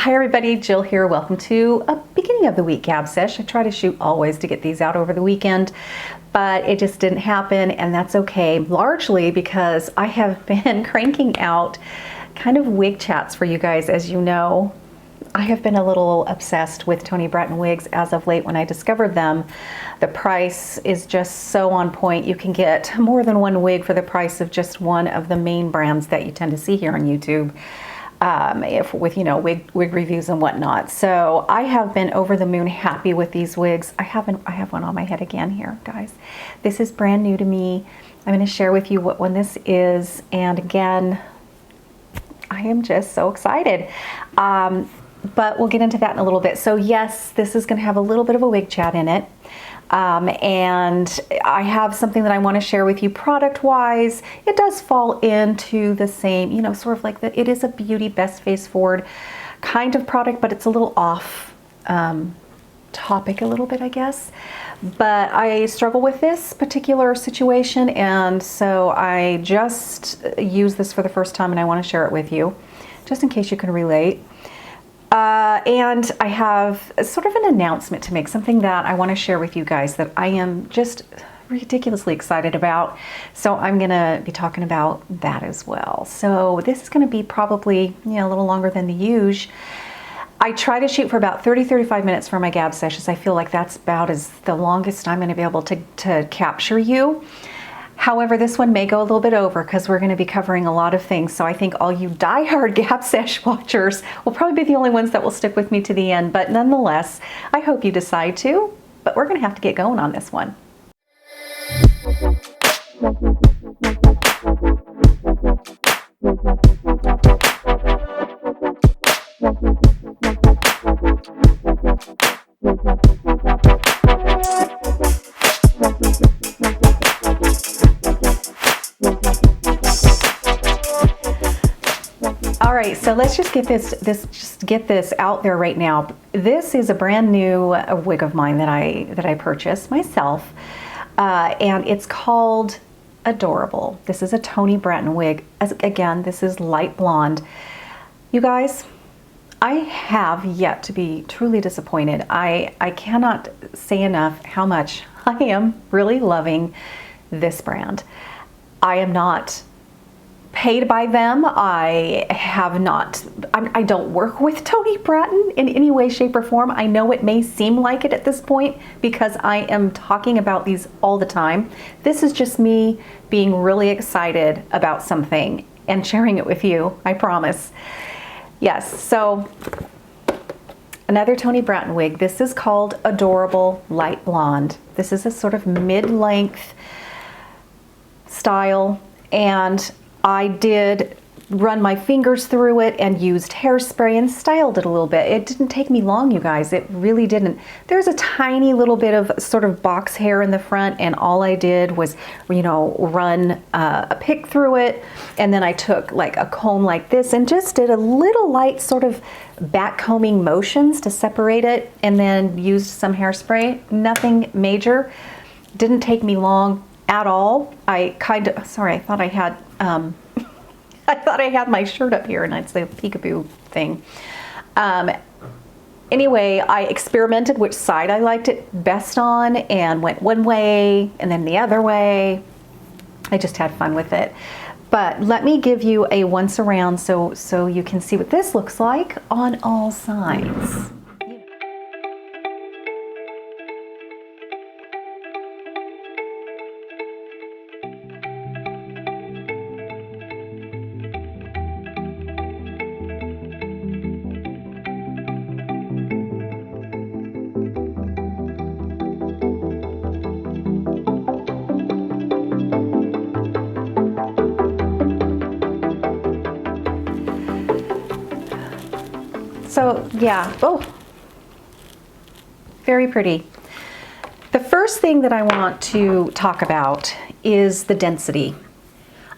Hi everybody, Jill here. Welcome to a beginning of the week Gab Sesh. I try to shoot always to get these out over the weekend, but it just didn't happen, and that's okay. Largely because I have been cranking out kind of wig chats for you guys. As you know, I have been a little obsessed with Toni Brattin wigs as of late. When I discovered them, the price is just so on point. You can get more than one wig for the price of just one of the main brands that you tend to see here on YouTube. With wig reviews and whatnot. So I have been over the moon happy with these wigs. I have one on my head again here, guys. This is brand new to me. I'm going to share with you what one this is, and again, I am just so excited. But we'll get into that in a little bit. So yes, this is going to have a little bit of a wig chat in it. And I have something that I want to share with you product-wise. It does fall into the same, sort of like it is a beauty best face forward kind of product, but it's a little off topic a little bit, I guess. But I struggle with this particular situation, and so I just used this for the first time, and I want to share it with you, just in case you can relate. And I have sort of an announcement to make, something that I want to share with you guys that I am just ridiculously excited about. So I'm going to be talking about that as well. So this is going to be probably a little longer than the usual. I try to shoot for about 30-35 minutes for my Gab sessions. I feel like that's about as the longest I'm going to be able to capture you. However, this one may go a little bit over because we're going to be covering a lot of things. So I think all you diehard Gab Sesh watchers will probably be the only ones that will stick with me to the end. But nonetheless, I hope you decide to. But we're going to have to get going on this one. All right, so let's just get this out there right now. This is a brand new wig of mine that I purchased myself, and it's called Adorable. This is a Toni Brattin wig. Again, this is light blonde. You guys, I have yet to be truly disappointed. I cannot say enough how much I am really loving this brand. I am not paid by them. I don't work with Toni Brattin in any way, shape, or form. I know it may seem like it at this point because I am talking about these all the time. This is just me being really excited about something and sharing it with you, I promise. Yes, so another Toni Brattin wig. This is called Adorable Light Blonde. This is a sort of mid-length style, and I did run my fingers through it and used hairspray and styled it a little bit. It didn't take me long, you guys. It really didn't. There's a tiny little bit of sort of box hair in the front, and all I did was, run a pick through it, and then I took like a comb like this and just did a little light sort of back combing motions to separate it, and then used some hairspray. Nothing major. Didn't take me long at all. I thought I had I thought I had my shirt up here, and it's the peekaboo thing. Anyway, I experimented which side I liked it best on and went one way and then the other way. I just had fun with it. But let me give you a once around so you can see what this looks like on all sides. So yeah, oh, very pretty. The first thing that I want to talk about is the density.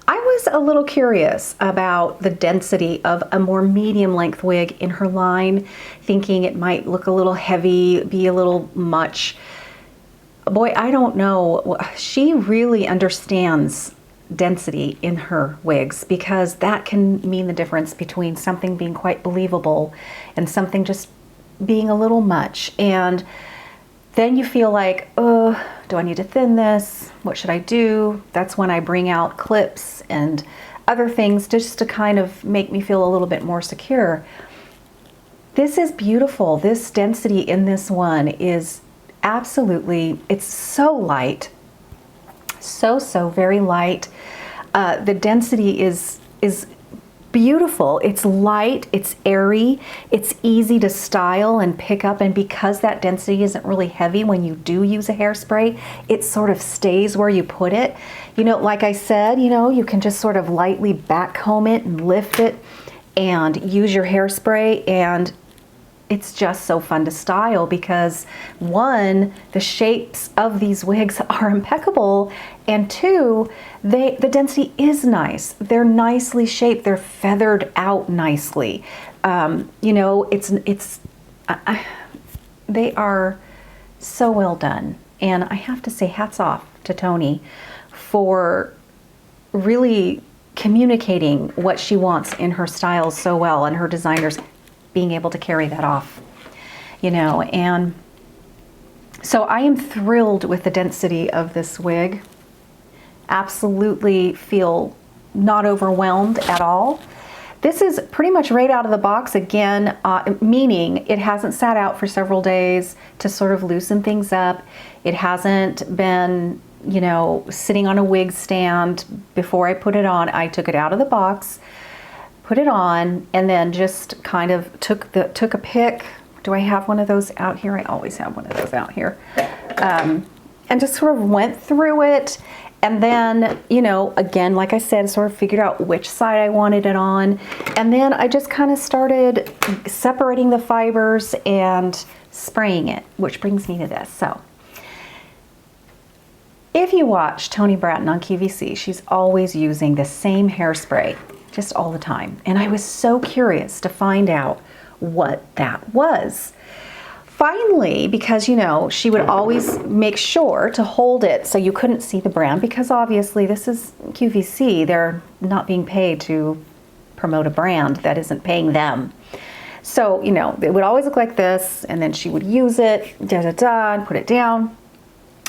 I was a little curious about the density of a more medium length wig in her line, thinking it might look a little heavy, be a little much. Boy, I don't know. She really understands density in her wigs, because that can mean the difference between something being quite believable and something just being a little much. And then you feel like, oh, do I need to thin this? What should I do? That's when I bring out clips and other things just to kind of make me feel a little bit more secure. This is beautiful. This density in this one is absolutely, it's so light. So very light. The density is beautiful. It's light, it's airy, it's easy to style and pick up, and because that density isn't really heavy when you do use a hairspray, it sort of stays where you put it. You know, like I said, you know, you can just sort of lightly backcomb it and lift it and use your hairspray, and it's just so fun to style because one, the shapes of these wigs are impeccable, and two, the density is nice. They're nicely shaped. They're feathered out nicely. You know, they are so well done. And I have to say hats off to Toni for really communicating what she wants in her styles so well, and her designers being able to carry that off, you know. And so I am thrilled with the density of this wig. Absolutely feel not overwhelmed at all. This is pretty much right out of the box again, meaning it hasn't sat out for several days to sort of loosen things up. It hasn't been, you know, sitting on a wig stand before I put it on. I took it out of the box, put it on, and then just kind of took a pick. Do I have one of those out here? I always have one of those out here. And just sort of went through it. And then, you know, again, like I said, sort of figured out which side I wanted it on. And then I just kind of started separating the fibers and spraying it, which brings me to this. So if you watch Toni Brattin on QVC, she's always using the same hairspray, just all the time. And I was so curious to find out what that was. Finally, because, you know, she would always make sure to hold it so you couldn't see the brand, because obviously this is QVC. They're not being paid to promote a brand that isn't paying them. So, you know, it would always look like this, and then she would use it, and put it down.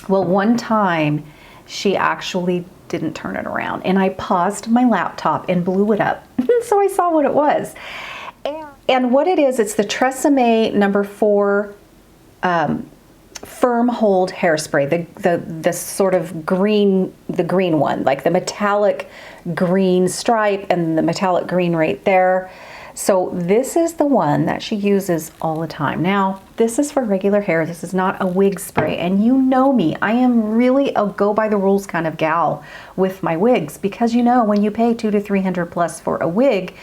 Well, one time she actually didn't turn it around, and I paused my laptop and blew it up. So I saw what it was. And what it is, it's the Tresemme number 4 firm hold hairspray, the sort of green, the green one, like the metallic green stripe and the metallic green right there. So this is the one that she uses all the time. Now, this is for regular hair. This is not a wig spray. And you know me, I am really a go by the rules kind of gal with my wigs, because you know, when you pay $200 to $300 plus for a wig,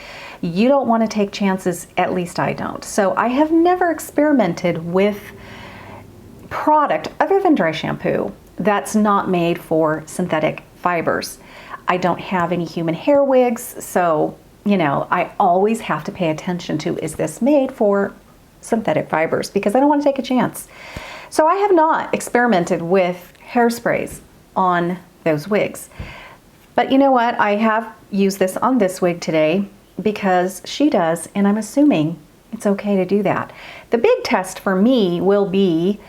you don't want to take chances. At least I don't. So I have never experimented with product other than dry shampoo that's not made for synthetic fibers. I don't have any human hair wigs, so you know, I always have to pay attention to, is this made for synthetic fibers? Because I don't want to take a chance. So I have not experimented with hairsprays on those wigs. But you know what? I have used this on this wig today because she does, and I'm assuming it's okay to do that. The big test for me will be,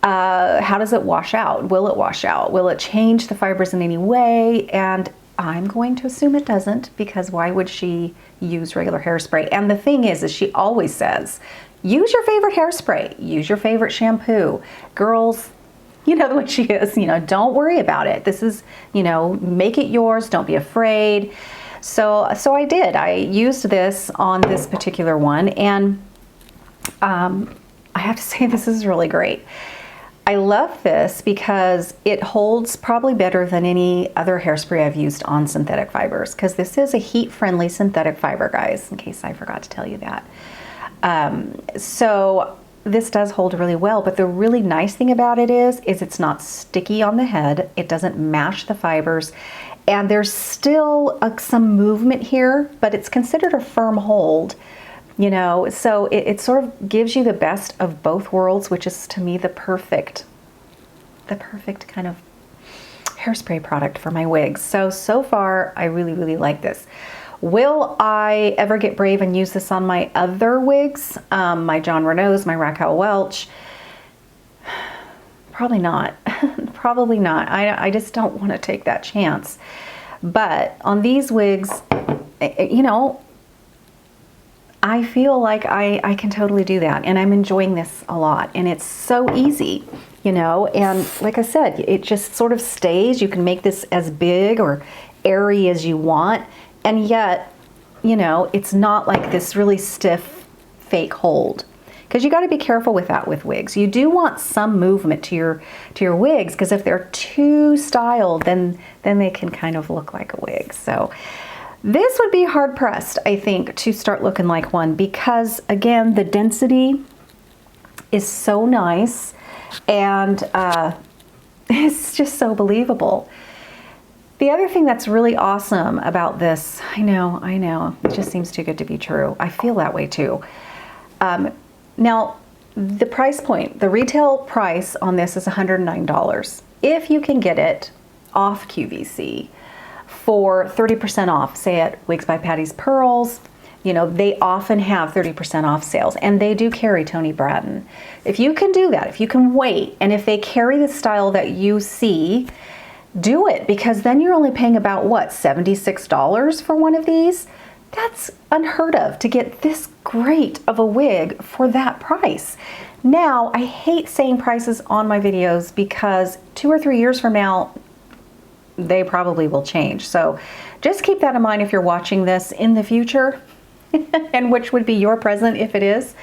how does it wash out? Will it wash out? Will it change the fibers in any way? And I'm going to assume it doesn't, because why would she use regular hairspray? And the thing is she always says, use your favorite hairspray, use your favorite shampoo. Girls, you know the way she is, you know, don't worry about it. This is, you know, make it yours, don't be afraid. So I did. I used this on this particular one, and I have to say this is really great. I love this because it holds probably better than any other hairspray I've used on synthetic fibers, because this is a heat-friendly synthetic fiber, guys, in case I forgot to tell you that. So this does hold really well, but the really nice thing about it is it's not sticky on the head. It doesn't mash the fibers, and there's still some movement here, but it's considered a firm hold. You know, so it sort of gives you the best of both worlds, which is to me the perfect kind of hairspray product for my wigs. So far, I really, really like this. Will I ever get brave and use this on my other wigs? My John Renaults, my Raquel Welch? Probably not. Probably not. I just don't want to take that chance. But on these wigs, you know, I feel like I can totally do that, and I'm enjoying this a lot, and it's so easy, you know, and like I said, it just sort of stays. You can make this as big or airy as you want, and yet, you know, it's not like this really stiff fake hold, because you got to be careful with that with wigs. You do want some movement to your wigs, because if they're too styled, then they can kind of look like a wig. So this would be hard pressed, I think, to start looking like one, because again, the density is so nice, and it's just so believable. The other thing that's really awesome about this, I know, it just seems too good to be true. I feel that way too. Now, the price point, the retail price on this is $109. If you can get it off QVC for 30% off, say at Wigs by Patty's Pearls, you know, they often have 30% off sales, and they do carry Toni Brattin. If you can do that, if you can wait, and if they carry the style that you see, do it, because then you're only paying about, what, $76 for one of these? That's unheard of to get this great of a wig for that price. Now, I hate saying prices on my videos because 2 or 3 years from now, they probably will change. So just keep that in mind if you're watching this in the future, and which would be your present if it is.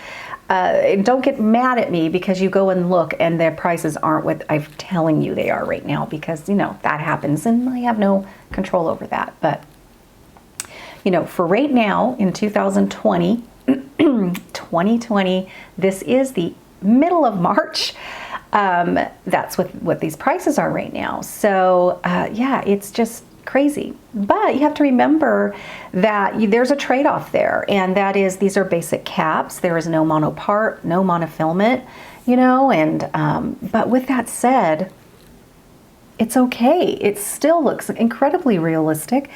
Don't get mad at me because you go and look and their prices aren't what I'm telling you they are right now, because, you know, that happens and I have no control over that. But, you know, for right now in 2020, 2020, this is the middle of March. That's what these prices are right now. So yeah, it's just crazy. But you have to remember that there's a trade-off there, and that is these are basic caps. There is no monopart, no monofilament, you know, and but with that said, it's okay. It still looks incredibly realistic,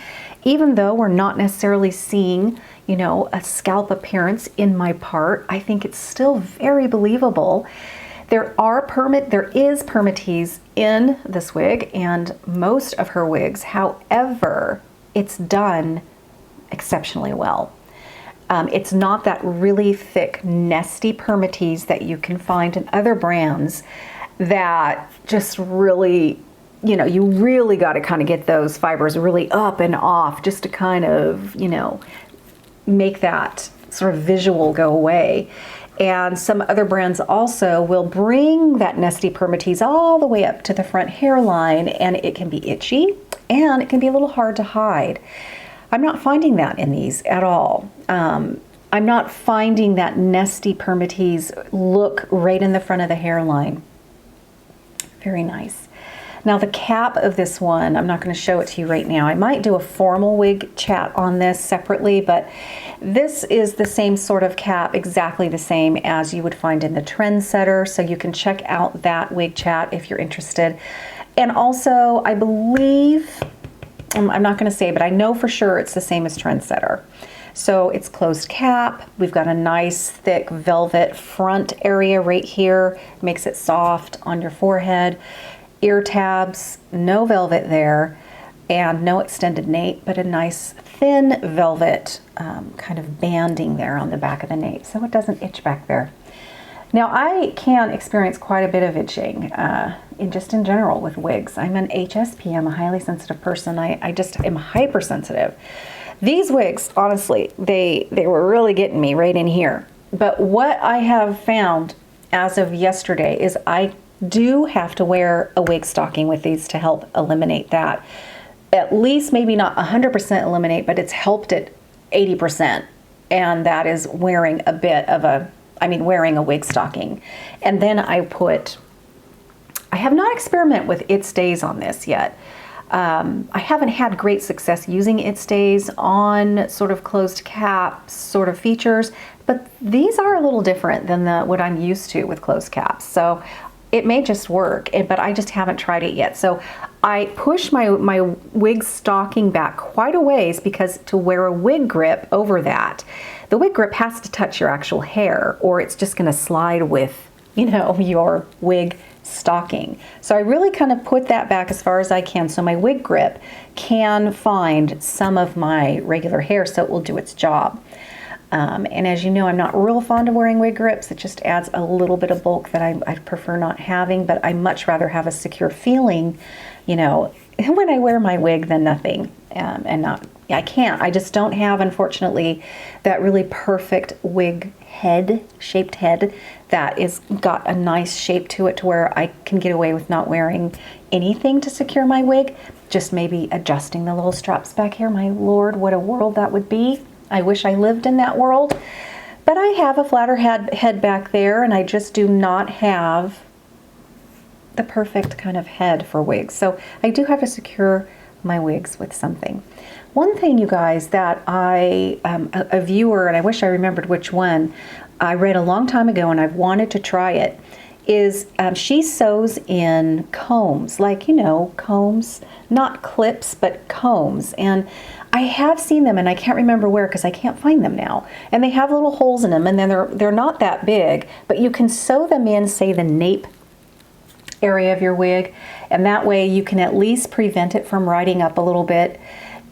even though we're not necessarily seeing, you know, a scalp appearance in my part. I think it's still very believable. There is permatease in this wig and most of her wigs. However, it's done exceptionally well. It's not that really thick, nesty permatease that you can find in other brands that just really, you know, you really got to kind of get those fibers really up and off just to kind of, you know, make that sort of visual go away. And some other brands also will bring that nesty permatease all the way up to the front hairline, and it can be itchy and it can be a little hard to hide. I'm not finding that in these at all. I'm not finding that nesty permatease look right in the front of the hairline. Very nice. Now the cap of this one, I'm not going to show it to you right now. I might do a formal wig chat on this separately, but this is the same sort of cap, exactly the same as you would find in the Trendsetter. So you can check out that wig chat if you're interested. And also, I believe, I'm not going to say, but I know for sure it's the same as Trendsetter. So it's closed cap. We've got a nice thick velvet front area right here. Makes it soft on your forehead. Ear tabs, no velvet there, and no extended nape, but a nice thin velvet kind of banding there on the back of the nape, so it doesn't itch back there. Now, I can experience quite a bit of itching in general with wigs. I'm an HSP, I'm a highly sensitive person. I just am hypersensitive. These wigs, honestly, they were really getting me right in here. But what I have found as of yesterday is I do have to wear a wig stocking with these to help eliminate that. At least maybe not 100% eliminate, but it's helped it 80%. And that is wearing a bit of wearing a wig stocking. And then I have not experimented with It Stays on this yet. I haven't had great success using It Stays on sort of closed cap sort of features, but these are a little different than what I'm used to with closed caps. So it may just work, but I just haven't tried it yet. So I push my wig stocking back quite a ways because to wear a wig grip over that, the wig grip has to touch your actual hair or it's just going to slide with, you know, your wig stocking. So I really kind of put that back as far as I can so my wig grip can find some of my regular hair so it will do its job. And as you know, I'm not real fond of wearing wig grips. It just adds a little bit of bulk that I prefer not having, but I much rather have a secure feeling, you know, when I wear my wig than nothing. And not, I can't. I just don't have, unfortunately, that really perfect wig head, shaped head that is got a nice shape to it to where I can get away with not wearing anything to secure my wig. Just maybe adjusting the little straps back here. My Lord, what a world that would be. I wish I lived in that world, but I have a flatter head back there, and I just do not have the perfect kind of head for wigs. So I do have to secure my wigs with something. One thing, you guys, that a viewer, and I wish I remembered which one, I read a long time ago and I've wanted to try it, is she sews in combs, like, you know, combs, not clips, but combs. And I have seen them and I can't remember where because I can't find them now. And they have little holes in them and then they're not that big, but you can sew them in, say, the nape area of your wig. And that way you can at least prevent it from riding up a little bit.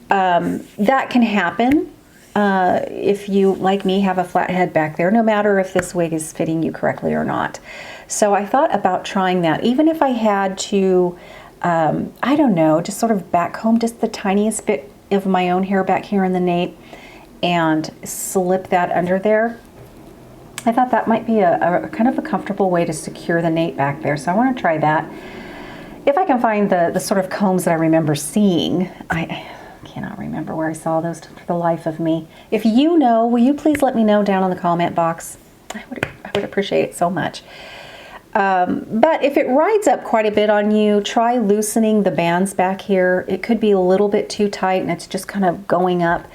That can happen if you, like me, have a flat head back there, no matter if this wig is fitting you correctly or not. So I thought about trying that, even if I had to, I don't know, just sort of back comb just the tiniest bit of my own hair back here in the nape and slip that under there. I thought that might be a kind of a comfortable way to secure the nape back there. So I want to try that. If I can find the sort of combs that I remember seeing. I cannot remember where I saw those for the life of me. If you know, will you please let me know down in the comment box? I would appreciate it so much. But if it rides up quite a bit on you, try loosening the bands back here. It could be a little bit too tight and it's just kind of going up.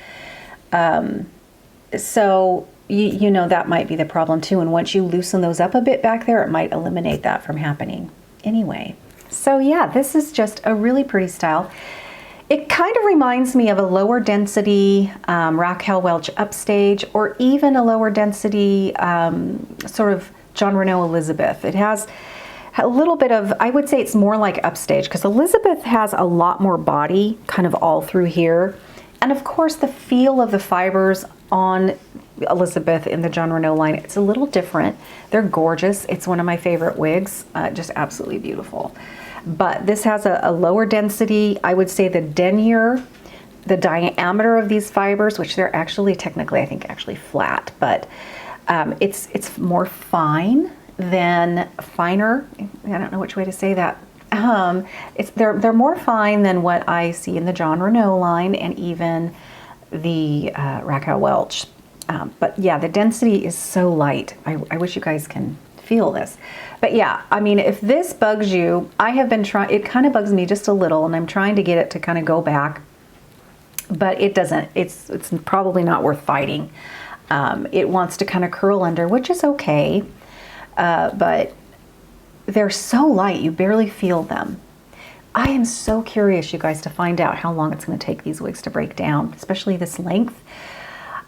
So you know that might be the problem too. And once you loosen those up a bit back there, it might eliminate that from happening. Anyway, so yeah, this is just a really pretty style. It kind of reminds me of a lower density Raquel Welch Upstage, or even a lower density sort of John Renault Elizabeth. It has a little bit of, I would say it's more like Upstage, because Elizabeth has a lot more body kind of all through here. And of course the feel of the fibers on Elizabeth in the John Renault line, it's a little different. They're gorgeous. It's one of my favorite wigs, just absolutely beautiful. But this has a lower density. I would say the denier, the diameter of these fibers, which they're actually technically, I think, actually flat, but it's more fine than finer. I don't know which way to say that. They're more fine than what I see in the John Renault line and even the Raquel Welch. But yeah, the density is so light. I wish you guys can feel this. But yeah, I mean, if this bugs you, I have been trying, it kind of bugs me just a little, and I'm trying to get it to kind of go back, but it doesn't. It's probably not worth fighting. It wants to kind of curl under, which is okay, but they're so light, you barely feel them. I am so curious, you guys, to find out how long it's going to take these wigs to break down, especially this length.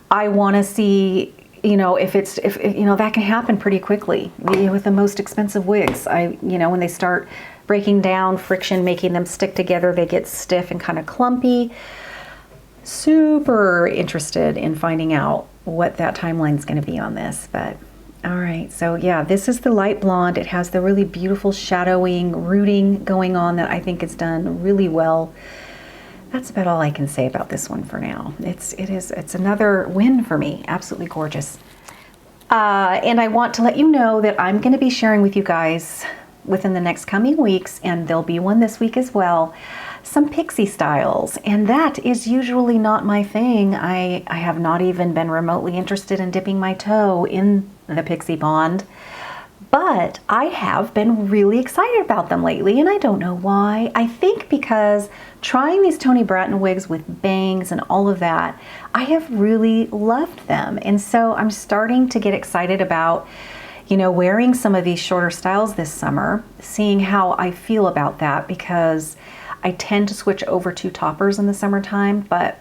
I want to see, you know, if you know, that can happen pretty quickly with the most expensive wigs. You know, when they start breaking down, friction making them stick together, they get stiff and kind of clumpy. Super interested in finding out what that timeline is going to be on this. But all right, so yeah, this is the light blonde. It has the really beautiful shadowing, rooting going on that I think is done really well. That's about all I can say about this one for now. It's another win for me. Absolutely gorgeous. And I want to let you know that I'm going to be sharing with you guys within the next coming weeks, and there'll be one this week as well, some pixie styles. And that is usually not my thing. I have not even been remotely interested in dipping my toe in the pixie pond. But I have been really excited about them lately, and I don't know why. I think because trying these Toni Brattin wigs with bangs and all of that, I have really loved them. And so I'm starting to get excited about, wearing some of these shorter styles this summer, seeing how I feel about that, because I tend to switch over to toppers in the summertime, but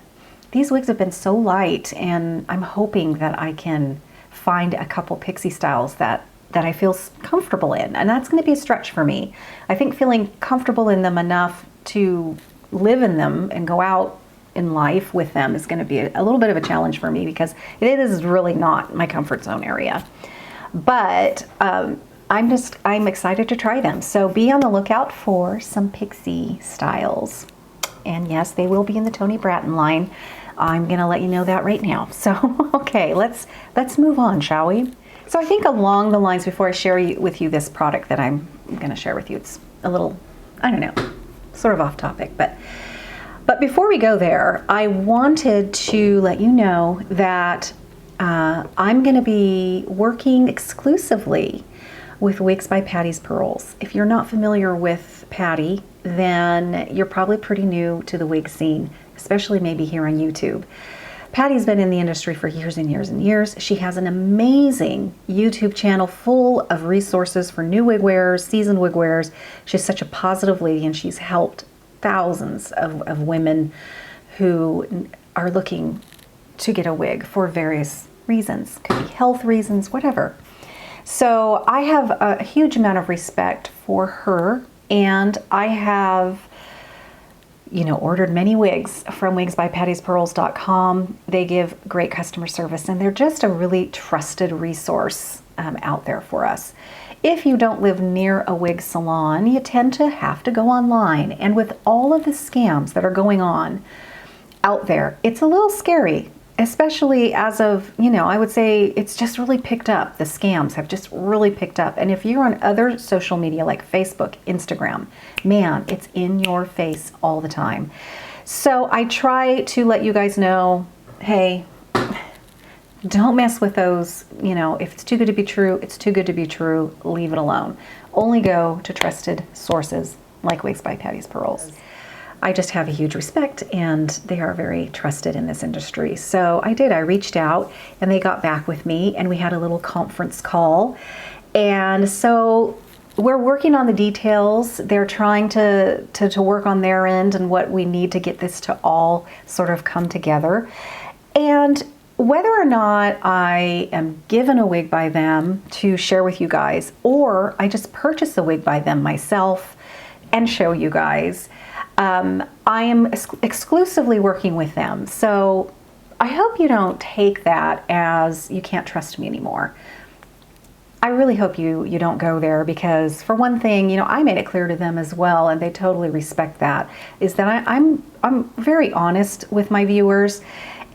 these wigs have been so light, and I'm hoping that I can find a couple pixie styles that I feel comfortable in, and that's going to be a stretch for me. I think feeling comfortable in them enough to live in them and go out in life with them is going to be a little bit of a challenge for me, because it is really not my comfort zone area. But I'm excited to try them. So be on the lookout for some pixie styles. And yes, they will be in the Toni Brattin line. I'm gonna let you know that right now. So, okay, let's move on, shall we? So I think along the lines, before I share with you this product that I'm gonna share with you, it's a little, I don't know, sort of off topic, but before we go there, I wanted to let you know that I'm gonna be working exclusively with Wigs by Patty's Pearls. If you're not familiar with Patty, then you're probably pretty new to the wig scene, especially maybe here on YouTube. Patty's been in the industry for years and years and years. She has an amazing YouTube channel full of resources for new wig wearers, seasoned wig wearers. She's such a positive lady, and she's helped thousands of women who are looking to get a wig for various reasons. Could be health reasons, whatever. So I have a huge amount of respect for her, and I have, ordered many wigs from wigsbypattispearls.com. They give great customer service, and they're just a really trusted resource out there for us. If you don't live near a wig salon, you tend to have to go online, and with all of the scams that are going on out there, it's a little scary. Especially as of, I would say it's just really picked up. The scams have just really picked up. And if you're on other social media like Facebook, Instagram, man, it's in your face all the time. So I try to let you guys know, hey, don't mess with those. If it's too good to be true, it's too good to be true. Leave it alone. Only go to trusted sources like Wigs by Patty's Pearls. I just have a huge respect, and they are very trusted in this industry. So I reached out, and they got back with me, and we had a little conference call. And so we're working on the details. They're trying to work on their end and what we need to get this to all sort of come together. And whether or not I am given a wig by them to share with you guys, or I just purchase a wig by them myself and show you guys, I am exclusively working with them. So I hope you don't take that as you can't trust me anymore. I really hope you don't go there, because for one thing, I made it clear to them as well, and they totally respect that, is that I'm very honest with my viewers,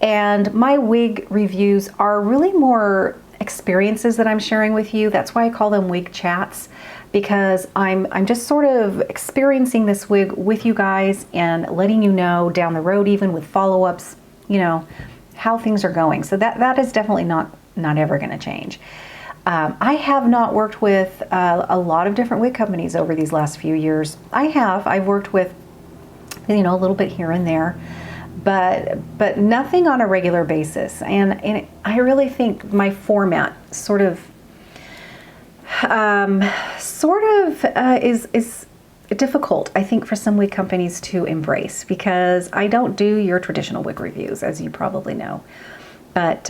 and my wig reviews are really more experiences that I'm sharing with you. That's why I call them wig chats, because I'm just sort of experiencing this wig with you guys and letting you know down the road, even with follow-ups, how things are going. So that is definitely not ever going to change. I have not worked with a lot of different wig companies over these last few years. I've worked with, a little bit here and there, but nothing on a regular basis. And I really think my format sort of is difficult, I think, for some wig companies to embrace, because I don't do your traditional wig reviews, as you probably know. But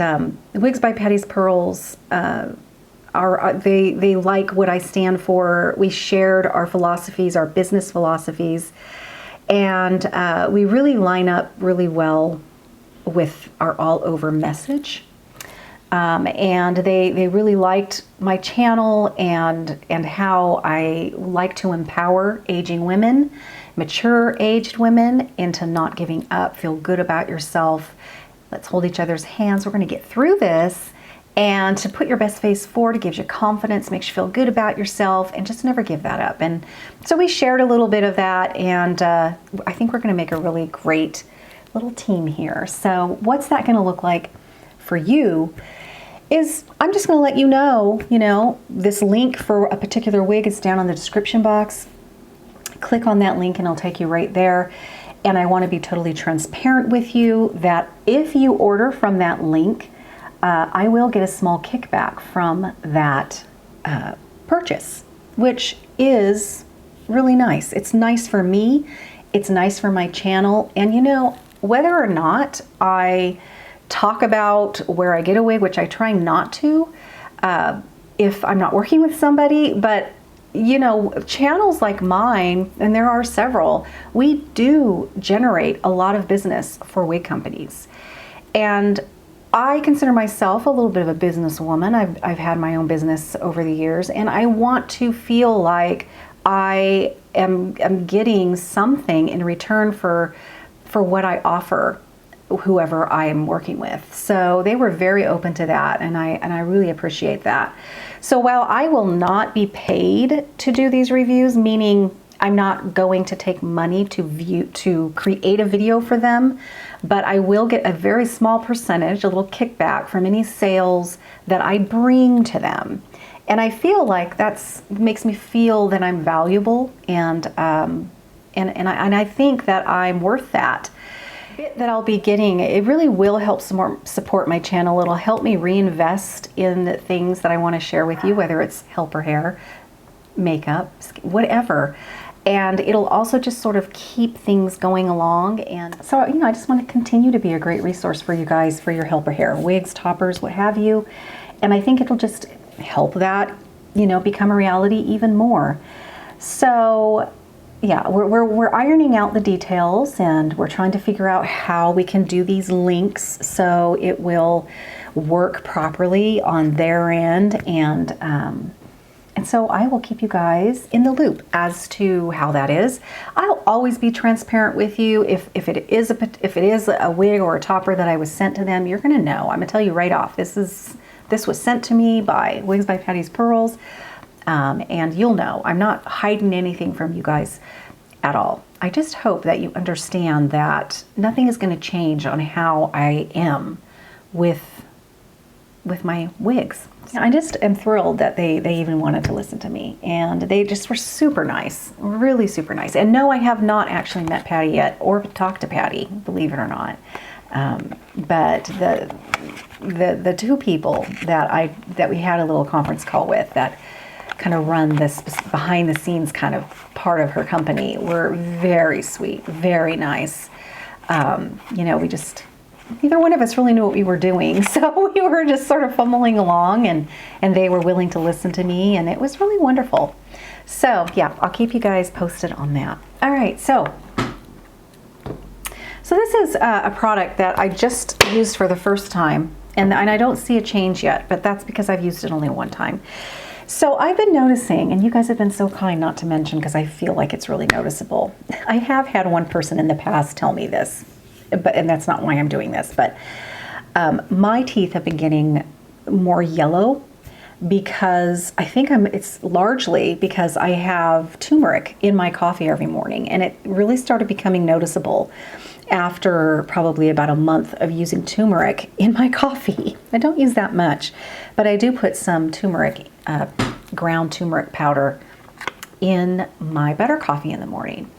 Wigs by Patty's Pearls, they like what I stand for. We shared our philosophies, our business philosophies, and we really line up really well with our all-over message. And they really liked my channel and how I like to empower aging women, mature aged women, into not giving up. Feel good about yourself. Let's hold each other's hands. We're going to get through this. And to put your best face forward, it gives you confidence, makes you feel good about yourself, and just never give that up. And so we shared a little bit of that, and I think we're going to make a really great little team here. So what's that going to look like for you is, I'm just going to let you know, this link for a particular wig is down in the description box. Click on that link and it'll take you right there. And I want to be totally transparent with you that if you order from that link, I will get a small kickback from that purchase, which is really nice. It's nice for me, it's nice for my channel, and you know, whether or not I talk about where I get a wig, which I try not to, if I'm not working with somebody, but you know, channels like mine, and there are several, we do generate a lot of business for wig companies. And I consider myself a little bit of a businesswoman. I've had my own business over the years, and I want to feel like I am getting something in return for what I offer whoever I am working with. So they were very open to that, and I really appreciate that. So while I will not be paid to do these reviews, meaning I'm not going to take money to create a video for them, but I will get a very small percentage, a little kickback from any sales that I bring to them. And I feel like that makes me feel that I'm valuable, and I think that I'm worth that. That I'll be getting, it really will help support my channel. It'll help me reinvest in the things that I want to share with you, whether it's helper hair, makeup, whatever. And it'll also just sort of keep things going along. And so, you know, I just want to continue to be a great resource for you guys for your helper hair, wigs, toppers, what have you. And I think it'll just help that, you know, become a reality even more. So yeah, we're ironing out the details, and we're trying to figure out how we can do these links so it will work properly on their end, and so I will keep you guys in the loop as to how that is. I'll always be transparent with you. If it is a wig or a topper that I was sent to them, you're gonna know. I'm gonna tell you right off. This was sent to me by Wigs by Patty's Pearls. And you'll know I'm not hiding anything from you guys at all. I just hope that you understand that nothing is going to change on how I am with my wigs. I just am thrilled that they even wanted to listen to me, and they just were super nice, really super nice. And no, I have not actually met Patty yet or talked to Patty, believe it or not. But the two people that we had a little conference call with that kind of run this behind the scenes kind of part of her company were very sweet, very nice. You know, neither one of us really knew what we were doing, so we were just sort of fumbling along, and they were willing to listen to me, and it was really wonderful. So yeah, I'll keep you guys posted on that. All right, so this is a product that I just used for the first time, and I don't see a change yet, but that's because I've used it only one time. So I've been noticing, and you guys have been so kind not to mention because I feel like it's really noticeable. I have had one person in the past tell me this, and that's not why I'm doing this, but my teeth have been getting more yellow because I think it's largely because I have turmeric in my coffee every morning, and it really started becoming noticeable after probably about a month of using turmeric in my coffee. I don't use that much, but I do put some turmeric, ground turmeric powder in my butter coffee in the morning.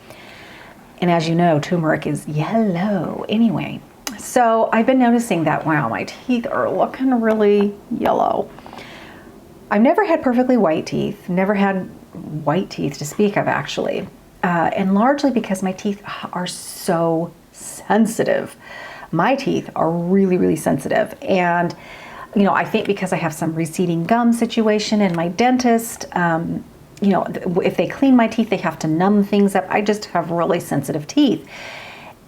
And as you know, turmeric is yellow anyway. So I've been noticing that, wow, my teeth are looking really yellow. I've never had perfectly white teeth, never had white teeth to speak of actually, and largely because my teeth are so sensitive. My teeth are really, really sensitive. And, you know, I think because I have some receding gum situation and my dentist, you know, if they clean my teeth, they have to numb things up. I just have really sensitive teeth.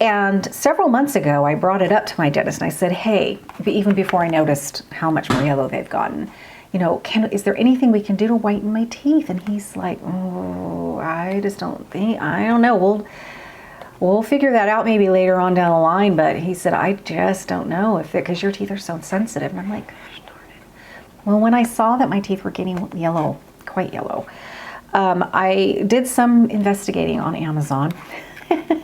And several months ago, I brought it up to my dentist and I said, hey, even before I noticed how much more yellow they've gotten, you know, is there anything we can do to whiten my teeth? And he's like, oh, I don't know. We'll figure that out maybe later on down the line. But he said, I just don't know because your teeth are so sensitive. And I'm like, gosh darn it. Well, when I saw that my teeth were getting yellow, quite yellow, I did some investigating on Amazon.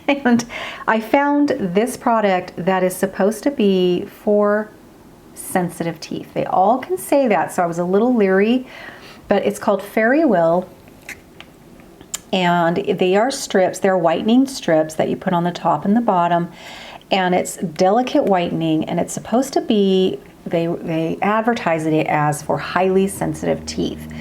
And I found this product that is supposed to be for sensitive teeth. They all can say that, so I was a little leery, but it's called Fairy Will, and they are strips. They're whitening strips that you put on the top and the bottom, and it's delicate whitening, and it's supposed to be, they advertise it as for highly sensitive teeth.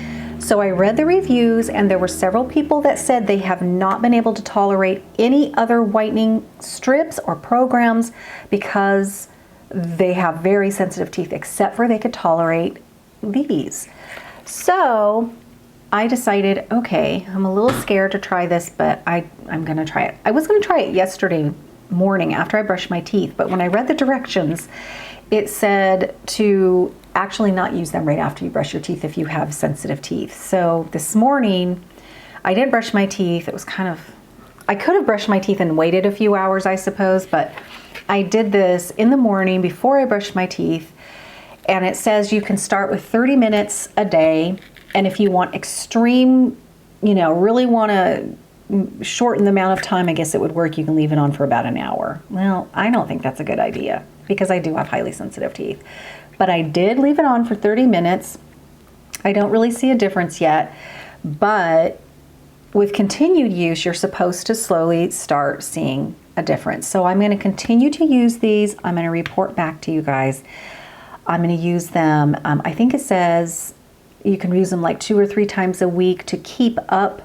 So I read the reviews, and there were several people that said they have not been able to tolerate any other whitening strips or programs because they have very sensitive teeth, except for they could tolerate these. So I decided, okay, I'm a little scared to try this, but I'm gonna try it. I was gonna try it yesterday morning after I brushed my teeth, but when I read the directions, it said to actually not use them right after you brush your teeth if you have sensitive teeth. So this morning, I didn't brush my teeth. It was kind of, I could have brushed my teeth and waited a few hours, I suppose, but I did this in the morning before I brushed my teeth, and it says you can start with 30 minutes a day, and if you want extreme, you know, really want to shorten the amount of time, I guess it would work, you can leave it on for about an hour. Well, I don't think that's a good idea because I do have highly sensitive teeth. But I did leave it on for 30 minutes. I don't really see a difference yet, but with continued use, you're supposed to slowly start seeing a difference. So I'm going to continue to use these. I'm going to report back to you guys. I'm going to use them. I think it says you can use them like 2 or 3 times a week to keep up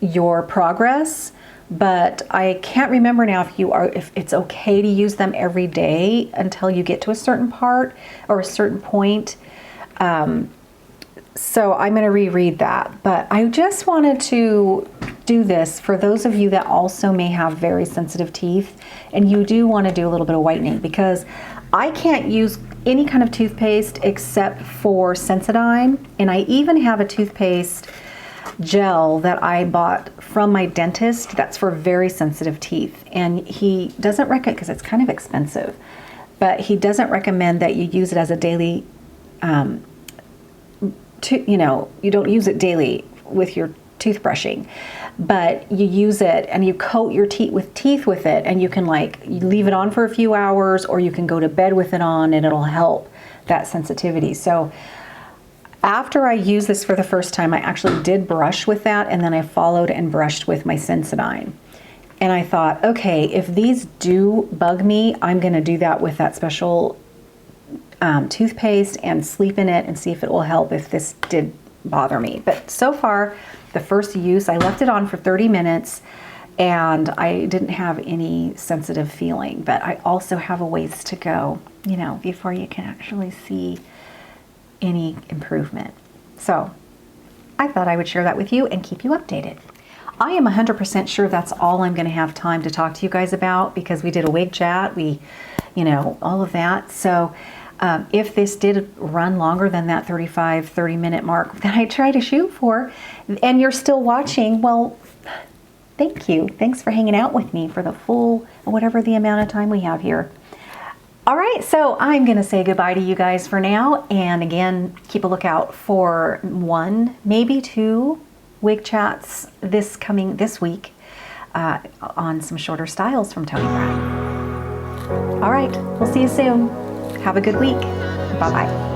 your progress. But I can't remember now if it's okay to use them every day until you get to a certain part or a certain point. So I'm going to reread that. But I just wanted to do this for those of you that also may have very sensitive teeth and you do want to do a little bit of whitening, because I can't use any kind of toothpaste except for Sensodyne, and I even have a toothpaste gel that I bought from my dentist that's for very sensitive teeth, and he doesn't recommend, because it's kind of expensive, but he doesn't recommend that you use it as a daily, you don't use it daily with your toothbrushing, but you use it and you coat your teeth with it, and you can you leave it on for a few hours, or you can go to bed with it on, and it'll help that sensitivity. So after I used this for the first time, I actually did brush with that, and then I followed and brushed with my Sensodyne. And I thought, okay, if these do bug me, I'm gonna do that with that special toothpaste and sleep in it and see if it will help if this did bother me. But so far, the first use, I left it on for 30 minutes and I didn't have any sensitive feeling, but I also have a ways to go, before you can actually see any improvement. So I thought I would share that with you and keep you updated. I am 100% sure that's all I'm going to have time to talk to you guys about, because we did a wig chat, all of that. So if this did run longer than that 30 minute mark that I try to shoot for, and you're still watching, well, thank you. Thanks for hanging out with me for the full, whatever the amount of time we have here. All right, so I'm going to say goodbye to you guys for now. And again, keep a lookout for 1, maybe 2 wig chats this week on some shorter styles from Toni Brattin. All right, we'll see you soon. Have a good week. Bye-bye.